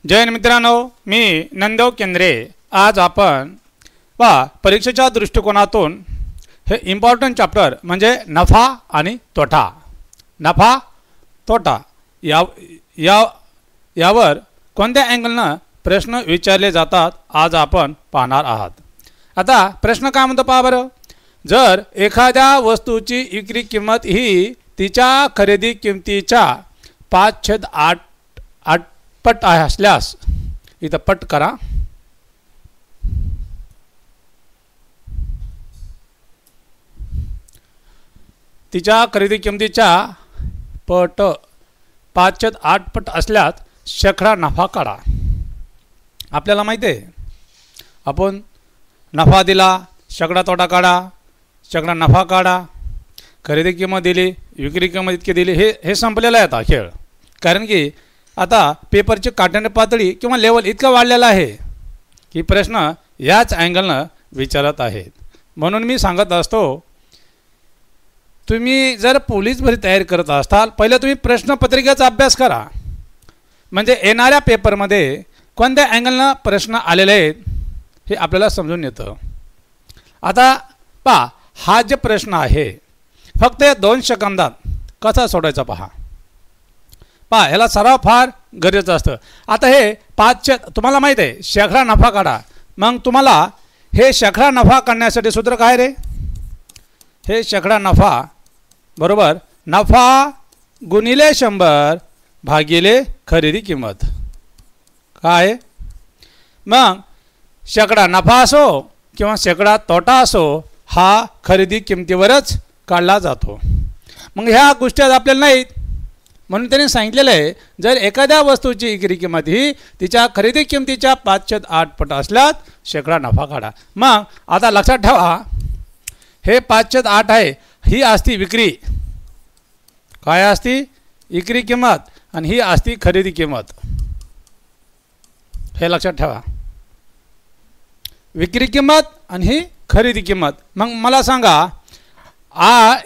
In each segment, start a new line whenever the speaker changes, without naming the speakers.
जय हिंद मित्रांनो, मी नंददेव केंद्रे। आज आपण परीक्षेच्या दृष्टिकोनातून हे इम्पॉर्टंट चॅप्टर म्हणजे नफा आणि तोटा, नफा तोटा यावर कोणत्या अँगलनं प्रश्न विचारले जातात आज आपण पाहणार आहात। आता प्रश्न काय म्हणतो पहा बरं। जर एखाद्या वस्तूची विक्री किंमत ही तिच्या खरेदी किमतीच्या 5/8 पट असल्यास, इथं पट करा, तिच्या खरेदी किमतीच्या 5/8 पट असल्यास शेकडा नफा काढा। आपल्याला माहिती आहे, आपण नफा दिला, शेकडा तोटा काढा, शेकडा नफा काढा, खरेदी किंमत दिली, विक्री किंमत इतकी दिली, हे संपलेलं आहे आता खेळ। कारण की आता पेपरची काठिण्य पातळी किंवा लेवल इतकं वाढलेलं आहे की प्रश्न याच अँगलनं विचारत आहेत। म्हणून मी सांगत असतो, तुम्ही जर पोलीस भरती तयारी करत असाल, पहिले तुम्ही प्रश्नपत्रिकेचा अभ्यास करा, म्हणजे येणाऱ्या पेपरमध्ये कोणत्या अँगलनं प्रश्न आलेले आहेत हे आपल्याला समजून येतं। आता पहा, हा जे प्रश्न आहे फक्त 2 सेकंदात कसा सोडायचा पहा। ह्याला सराव फार गरजेचं असतं। आता हे 5 तुम्हाला माहीत आहे, शेकडा नफा काढा। मग तुम्हाला हे शेकडा नफा काढण्यासाठी सूत्र काय रे? हे शेकडा नफा बरोबर नफा गुणिले 100 भागिले खरेदी किंमत काय? मग शेकडा नफा असो किंवा शेकडा तोटा असो, हा खरेदी किमतीवरच काढला जातो। मग ह्या गोष्टी आपल्याला नाहीत, म्हणून त्यांनी सांगितलेलं आहे, जर एखाद्या वस्तूची विक्री किंमत ही तिच्या खरेदी किमतीच्या 5/8 पट असल्यास शेकडा नफा काढा। मग आता लक्षात ठेवा, हे 5/8 आहे, ही असती विक्री, काय असती? विक्री किंमत, आणि ही असती खरेदी किंमत। हे लक्षात ठेवा, विक्री किंमत आणि ही खरेदी किंमत। मग मला सांगा,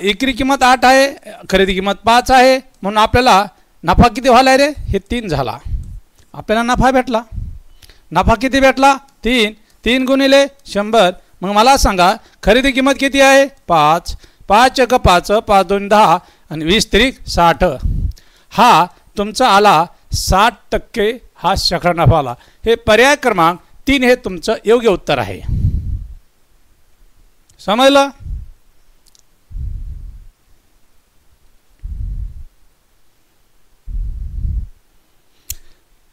विक्री किंमत 8 आहे, खरेदी किंमत 5 आहे, म्हणून आपल्याला नफा किती व्हायला रे? हे 3 झाला, आपल्याला नफा भेटला। नफा किती भेटला? 3 गुणिले 100। मग मला सांगा, खरेदी किंमत किती आहे? 5। 5 × 5, 5 × 2 = 10, आणि 20 × 3 = 60। हा तुमचा आला 60%, हा शेकडा नफा आला। हे पर्याय क्रमांक 3 हे तुमचं योग्य उत्तर आहे। समजलं?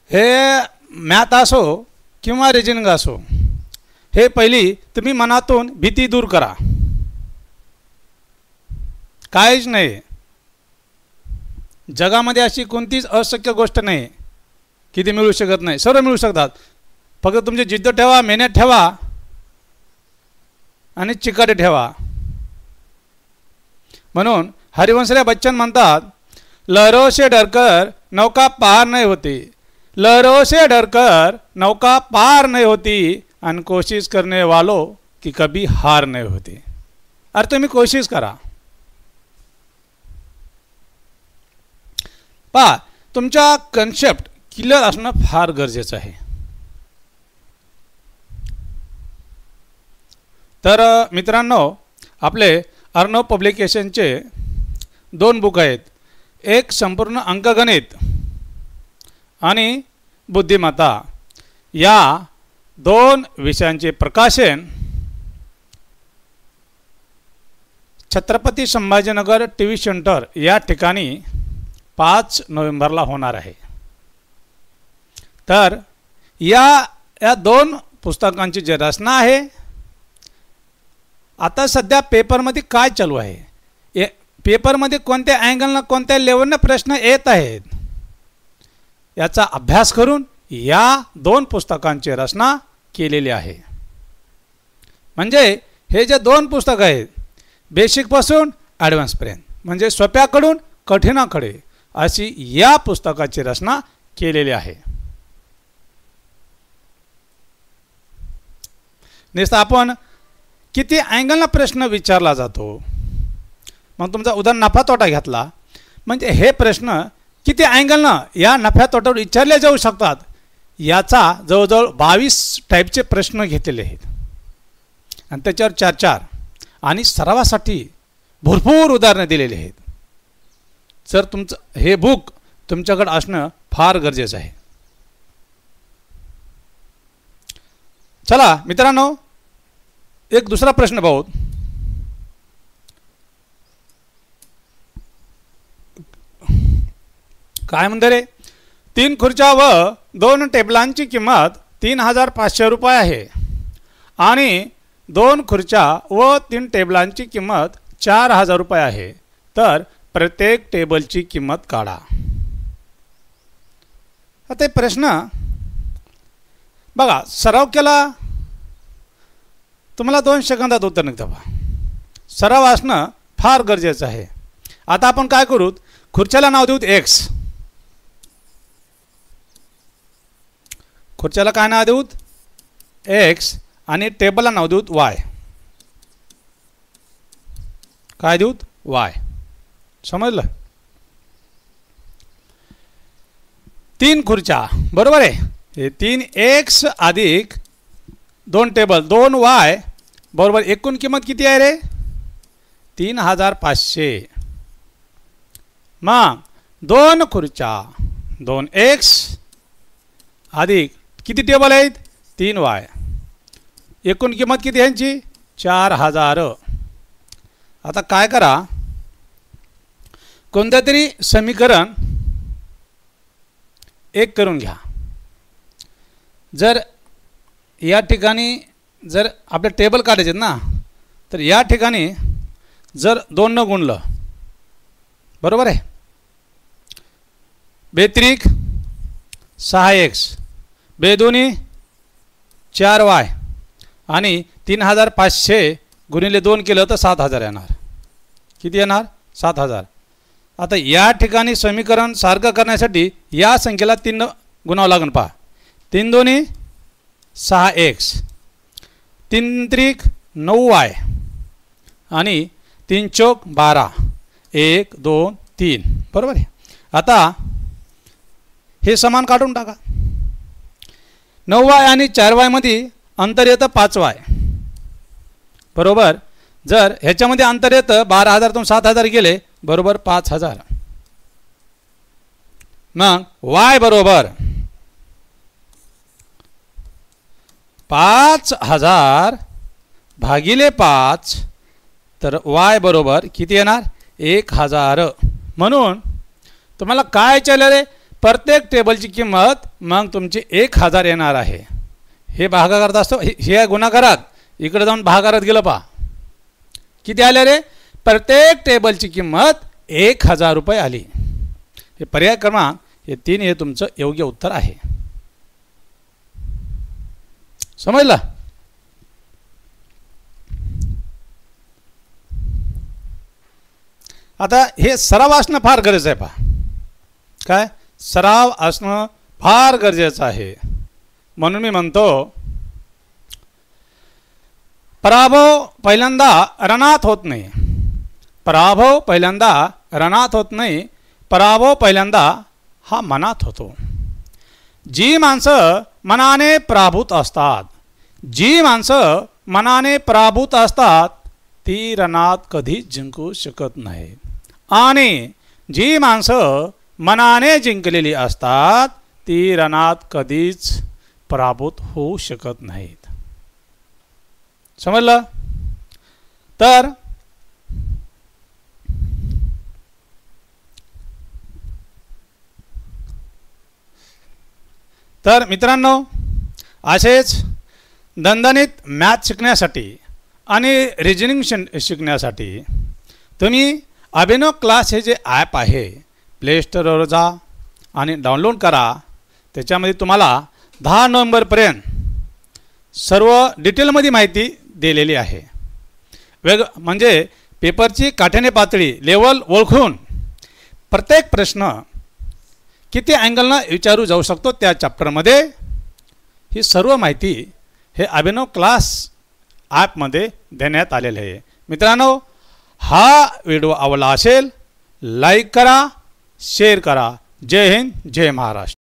हे मॅथ असो किंवा रिजनिंग असो, हे पहिली तुम्ही मनातून भीती दूर करा। काहीच नाही, जगामध्ये अशी कोणतीच अशक्य गोष्ट नाही की ती मिळू शकत नाही, सर्व मिळू शकतात। फक्त तुमची जिद्द ठेवा, मेहनत ठेवा आणि चिकाटी ठेवा। म्हणून हरिवंशराय बच्चन म्हणतात, लहरों से डरकर नौका पार नहीं होती, लहरों से डरकर नौका पार नहीं होती, और कोशिश करने वालों की कभी हार नहीं होती। अरे तुम्ही कोशिश करा। तुमचा कन्सेप्ट क्लिअर असणं फार गरजेचं आहे। तर मित्रांनो, आपले अर्णव पब्लिकेशनचे 2 बुक आहेत, एक संपूर्ण अंकगणित आणि बुद्धिमत्ता। या 2 विषयांचे प्रकाशन छत्रपती संभाजीनगर टीव्ही सेंटर या ठिकाणी 5 नोव्हेंबरला होणार आहे। तर या 2 पुस्तकांची जी रचना आहे, आता सध्या पेपरमध्ये काय चालू आहे, पेपरमध्ये कोणत्या अँगलनं कोणत्या लेवलनं प्रश्न येत आहेत, याचा अभ्यास करून या 2 पुस्तकांची रचना केलेली आहे। म्हणजे हे जे 2 पुस्तक आहेत, बेसिकपासून ॲडव्हान्सपर्यंत, म्हणजे सोप्याकडून कठीणाकडे अशी या पुस्तकाची रचना केलेली आहे। नुसतं आपण किती अँगलनं प्रश्न विचारला जातो, मग तुमचा उदाहरण नफा तोटा घेतला, म्हणजे हे प्रश्न किती अँगलनं या नफ्या तोट्यावर विचारले जाऊ शकतात याचा जवळजवळ 22 टाईपचे प्रश्न घेतलेले आहेत आणि त्याच्यावर 4-4 आणि सरावासाठी भरपूर उदाहरणं दिलेली आहेत. जर तुमचं हे बुक तुमच्याकडे असणं फार गरजेचं आहे. चला मित्रांनो, एक दुसरा प्रश्न पाहू. काय म्हणते रे? 3 खुर्च्या व 2 टेबलांची किंमत 3500 रुपये आहे आणि 2 खुर्च्या व 3 टेबलांची किंमत 4000 रुपये आहे. तर प्रत्येक टेबलची किंमत काढा. आता हे प्रश्न बघा, सराव केला तुम्हाला 2 सेकंदात उत्तर निघतं. सराव असणं फार गरजेचं आहे. आता आपण काय करू? खुर्च्याला नाव देऊ एक्स. खुर्च्याला काय नाव देऊ? एक्स. आणि टेबलला नाव देऊ वाय. काय देऊ? वाय. समजलं? 3 खुर्च्या बरोबर आहे. हे 3x अधिक 2 टेबल 2y बरोबर एकूण किंमत किती आहे रे? 3500. मग 2 खुर्च्या 2x अधिक किती टेबल आहेत? 3y. एकूण किंमत किती यांची? 4000. आता काय करा, कोणतं तरी समीकरण एक करून घ्या. जर या ठिकाणी जर आपले टेबल काढायचे ना, तर या ठिकाणी जर 2 न गुणलं बरोबर आहे, बेत्रिक 6x बेदोनी 4y आणि 3500 गुणिले 2 केलं तर 7000 येणार. किती येणार? 7000. आता या ठिकाणी समीकरण सारखं करण्यासाठी या संख्येला 3 गुणावं लागेल. पहा, 3 दोन्ही 6x, 3 त्रिक 9y आणि 3 चौक 12, 1 2 3 बरोबर आहे. आता हे समान काढून टाका. 9y आणि 4y मध्ये अंतर येतं 5y बरोबर. जर ह्याच्यामध्ये अंतर येतं 12000 7000 गेले बरोबर 5000. मग y बरोबर 5000 भागिले 5, तर y बरोबर किती येणार? 1000. म्हणून तुम्हाला काय विचारलं रे? प्रत्येक टेबलची किंमत मग तुमची 1000 येणार आहे. हे भागाकारात असतो, हे गुणाकारात इकडे जाऊन भागाकारात गेलं. पहा किती आले रे? प्रत्येक टेबलची किंमत 1000 रुपये आली. हे पर्याय क्रमांक हे 3 हे तुमचं योग्य उत्तर आहे. समजलं? आता हे सराव असणं फार गरजेचं आहे. पहा काय सराव असणं फार गरजेचं आहे. म्हणून मी म्हणतो, पराभव पहिल्यांदा रणात होत नाही. पराभव पहिल्यांदा रणात होत नाही, पराभव पहिल्यांदा हा मनात होतो. जी माणसं मनाने पराभूत असतात, जी माणसं मनाने पराभूत असतात ती रणात कधी जिंकू शकत नाही. आणि जी माणसं मनाने जिंकलेली असतात ती रणात कधीच पराभूत होऊ शकत नाहीत. समजलं? तर मित्रांनो, असेच दणदणीत मॅथ शिकण्यासाठी आणि रिजनिंग शिकण्यासाठी तुम्ही अभिनव क्लास हे जे ॲप आहे प्ले स्टोरवर जा आणि डाउनलोड करा. त्याच्यामध्ये तुम्हाला 10 नोव्हेंबरपर्यंत सर्व डिटेलमध्ये माहिती दिलेली आहे. म्हणजे पेपरची काठिण्य पातळी लेवल ओळखून प्रत्येक प्रश्न किती अँगलनं विचारू जाऊ शकतो त्या चॅप्टरमध्ये ही सर्व माहिती हे अभिनव क्लास ॲपमध्ये देण्यात आलेले आहे. मित्रांनो, हा व्हिडिओ आवडला असेल लाईक करा, शेअर करा. जय हिंद, जय महाराष्ट्र.